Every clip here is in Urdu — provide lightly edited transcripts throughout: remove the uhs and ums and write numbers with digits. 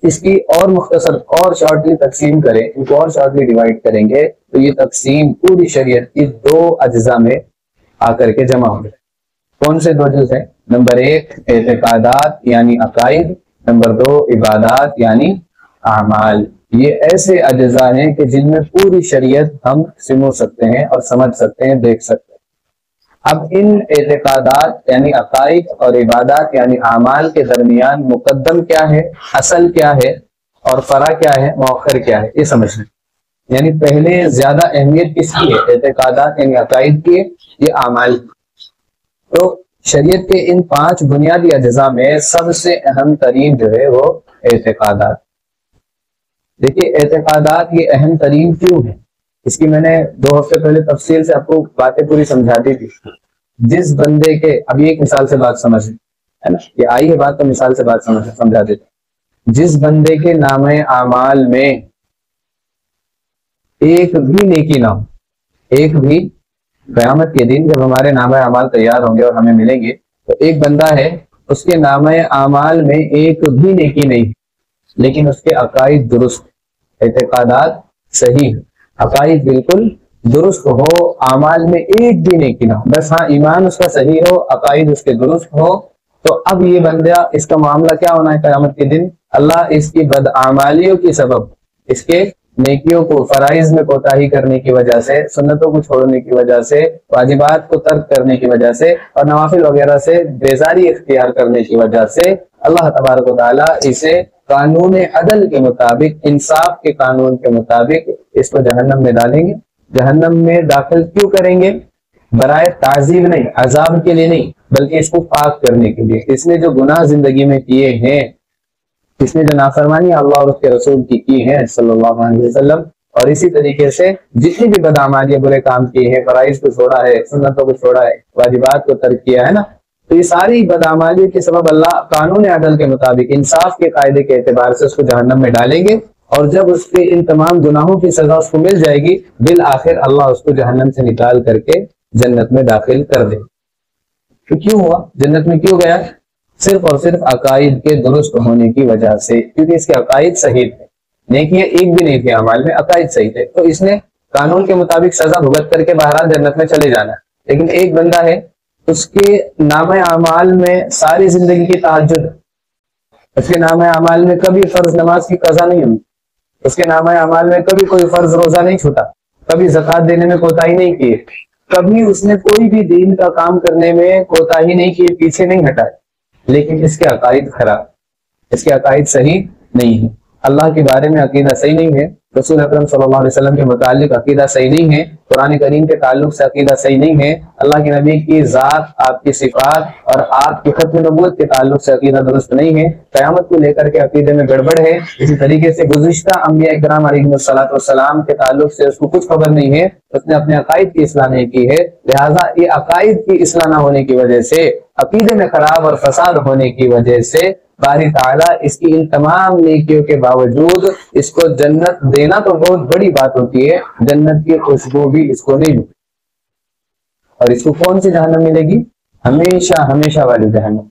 اس کی اور مختصر اور شارٹلی تقسیم کریں، ان کو اور شارٹلی ڈیوائڈ کریں گے تو یہ تقسیم پوری شریعت کی 2 اجزاء میں آ کر کے جمع ہو جائے۔ کون سے 2 جز ہیں؟ نمبر 1 اعتقادات یعنی عقائد، نمبر 2 عبادات یعنی اعمال۔ یہ ایسے اجزاء ہیں کہ جن میں پوری شریعت ہم سمو سکتے ہیں اور سمجھ سکتے ہیں، دیکھ سکتے ہیں۔ اب ان اعتقادات یعنی عقائد اور عبادات یعنی اعمال کے درمیان مقدم کیا ہے، اصل کیا ہے، اور فرع کیا ہے، مؤخر کیا ہے، یہ سمجھنا۔ یعنی پہلے زیادہ اہمیت کس کی ہے؟ اعتقادات یعنی عقائد کی ہے، یہ اعمال کی۔ تو شریعت کے ان 5 بنیادی اجزاء میں سب سے اہم ترین جو ہے وہ اعتقادات۔ دیکھیے اعتقادات یہ اہم ترین کیوں ہے؟ اس کی میں نے 2 ہفتے پہلے تفصیل سے آپ کو باتیں پوری سمجھا دی تھی۔ جس بندے کے، ابھی ایک مثال سے بات سمجھ ہے نا، یہ آئی ہے بات تو مثال سے بات سمجھا دیتے۔ جس بندے کے نامہ اعمال میں ایک بھی نیکی نہ ہو، ایک بھی، قیامت کے دن جب ہمارے نامہ اعمال تیار ہوں گے اور ہمیں ملیں گے تو ایک بندہ ہے اس کے نامہ اعمال میں ایک بھی نیکی نہیں، لیکن اس کے عقائد درست، اعتقادات صحیح، عقائد بالکل درست ہو، اعمال میں ایک بھی نیکی نہ ہو، بس ہاں ایمان اس کا صحیح ہو، عقائد اس کے درست ہو، تو اب یہ بندہ، اس کا معاملہ کیا ہونا ہے قیامت کے دن؟ اللہ اس کی بدعمالیوں کی سبب، اس کے نیکیوں کو، فرائض میں کوتاہی کرنے کی وجہ سے، سنتوں کو چھوڑنے کی وجہ سے، واجبات کو ترک کرنے کی وجہ سے اور نوافل وغیرہ سے بیزاری اختیار کرنے کی وجہ سے اللہ تبارک و تعالیٰ اسے قانون عدل کے مطابق، انصاف کے قانون کے مطابق اس کو جہنم میں ڈالیں گے۔ جہنم میں داخل کیوں کریں گے؟ برائے تعذیب نہیں، عذاب کے لیے نہیں، بلکہ اس کو پاک کرنے کے لیے۔ اس نے جو گناہ زندگی میں کیے ہیں، اس نے جو نافرمانی اللہ اور اس کے رسول کی ہے صلی اللہ علیہ وسلم، اور اسی طریقے سے جتنی بھی بدعمالیاں، برے کام کیے ہیں، فرائض کو چھوڑا ہے، سنتوں کو چھوڑا ہے، واجبات کو ترک کیا ہے نا، تو یہ ساری بدعمالیوں کے سبب اللہ قانون عدل کے مطابق، انصاف کے قاعدے کے اعتبار سے اس کو جہنم میں ڈالیں گے، اور جب اس کے ان تمام گناہوں کی سزا اس کو مل جائے گی، بالآخر اللہ اس کو جہنم سے نکال کر کے جنت میں داخل کر دے۔ تو کیوں ہوا؟ جنت میں کیوں گیا؟ صرف اور صرف عقائد کے درست ہونے کی وجہ سے، کیونکہ اس کے عقائد صحیح تھے، نیکیاں ایک بھی نہیں تھی اعمال میں، عقائد صحیح تھے، تو اس نے قانون کے مطابق سزا بھگت کر کے بہرحال جنت میں چلے جانا ہے۔ لیکن ایک بندہ ہے اس کے نامہ اعمال میں ساری زندگی کی تہجد، اس کے نامہ اعمال میں کبھی فرض نماز کی قضا نہیں ہوئی، اس کے نامہ اعمال میں کبھی کوئی فرض روزہ نہیں چھوٹا، کبھی زکوٰۃ دینے میں کوتاہی نہیں کی، کبھی اس نے کوئی بھی دین کا کام کرنے میں کوتاہی نہیں کی، پیچھے نہیں ہٹائے، لیکن اس کے عقائد خراب، اس کے عقائد صحیح نہیں ہے، اللہ کے بارے میں عقیدہ صحیح نہیں ہے، رسول اکرم صلی اللہ علیہ وسلم کے متعلق عقیدہ صحیح نہیں ہے، قرآن کریم کے تعلق سے عقیدہ صحیح نہیں ہے، اللہ کے نبی کی ذات، آپ کی صفات اور آپ کی ختم نبوت کے تعلق سے عقیدہ درست نہیں ہے، قیامت کو لے کر کے عقیدے میں گڑبڑ ہے، اسی طریقے سے گزشتہ انبیاء کرام علیہم الصلوۃ والسلام کے تعلق سے اس کو کچھ خبر نہیں ہے، اس نے اپنے عقائد کی اصلاح نہیں کی ہے، لہٰذا یہ عقائد کی اصلاح نہ ہونے کی وجہ سے، عقیدے میں خراب اور فساد ہونے کی وجہ سے باری تعالیٰ اس کی ان تمام نیکیوں کے باوجود اس کو جنت دینا تو بہت بڑی بات ہوتی ہے، جنت کی خوشبو بھی اس کو نہیں ملتی، اور اس کو کون سی جہنم ملے گی؟ ہمیشہ ہمیشہ والی جہنم۔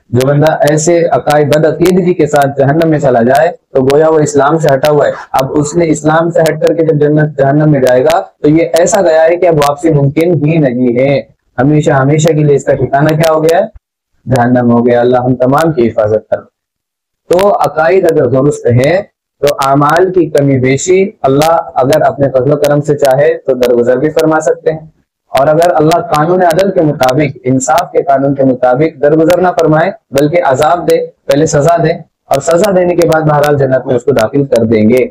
جو بندہ ایسے عقائد بد عقیدگی کے ساتھ جہنم میں چلا جائے تو گویا وہ اسلام سے ہٹا ہوا ہے، اب اس نے اسلام سے ہٹ کر کے جب جہنم میں جائے گا تو یہ ایسا گیا ہے کہ اب واپسی ممکن ہی نہیں ہے، ہمیشہ ہمیشہ کے لیے اس کا ٹھکانہ کیا ہو گیا ہے؟ جہنم ہو گیا۔ اللہ ہم تمام کی حفاظت کر۔ تو عقائد اگر درست ہے تو اعمال کی کمی بیشی اللہ اگر اپنے فضل و کرم سے چاہے تو درگزر بھی فرما سکتے ہیں، اور اگر اللہ قانون عدل کے مطابق، انصاف کے قانون کے مطابق درگزر نہ فرمائے بلکہ عذاب دے، پہلے سزا دے، اور سزا دینے کے بعد بہرحال جنت میں اس کو داخل کر دیں گے،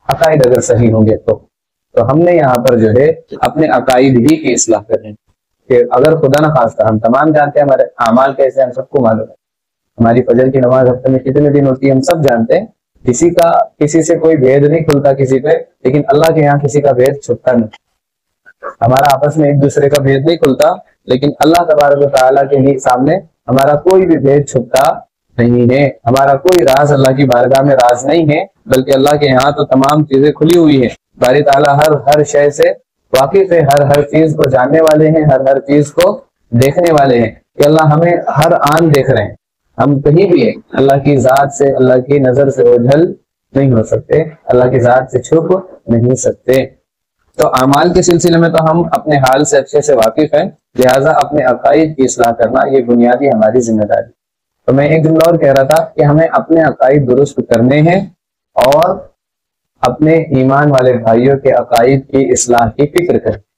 عقائد اگر صحیح ہوں گے تو ہم نے یہاں پر جو ہے اپنے عقائد ہی کی اصلاح کریں کہ اگر خدا نہ خواستہ، ہم تمام جانتے ہیں ہمارے اعمال کیسے، ہم سب کو معلوم ہے، ہماری فجر کی نماز ہفتے میں کتنے دن ہوتی ہے ہم سب جانتے ہیں، کسی سے کوئی بھید نہیں کھلتا کسی پہ، لیکن اللہ کے یہاں کسی کا بھید چھپتا نہیں، ہمارا آپس میں ایک دوسرے کا بھید نہیں کھلتا، لیکن اللہ تبارک و تعالیٰ کے سامنے ہمارا کوئی بھی بھید چھپتا نہیں ہے، ہمارا کوئی راز اللہ کی بارگاہ میں راز نہیں ہے، بلکہ اللہ کے یہاں تو تمام چیزیں کھلی ہوئی ہیں، باری تعالیٰ ہر شے سے واقف ہے، ہر چیز کو جاننے والے ہیں، ہر چیز کو دیکھنے والے ہیں، کہ اللہ ہمیں ہر آن دیکھ رہے ہیں، ہم کہیں بھی ہیں اللہ کی ذات سے، اللہ کی نظر سے اوجھل نہیں ہو سکتے، اللہ کی ذات سے چھپ نہیں سکتے۔ تو اعمال کے سلسلے میں تو ہم اپنے حال سے اچھے سے واقف ہیں، لہٰذا اپنے عقائد کی اصلاح کرنا یہ بنیادی ہماری ذمہ داری۔ تو میں ایک جملہ اور کہہ رہا تھا کہ ہمیں اپنے عقائد درست کرنے ہیں اور اپنے ایمان والے بھائیوں کے عقائد کی اصلاح کی فکر کریں۔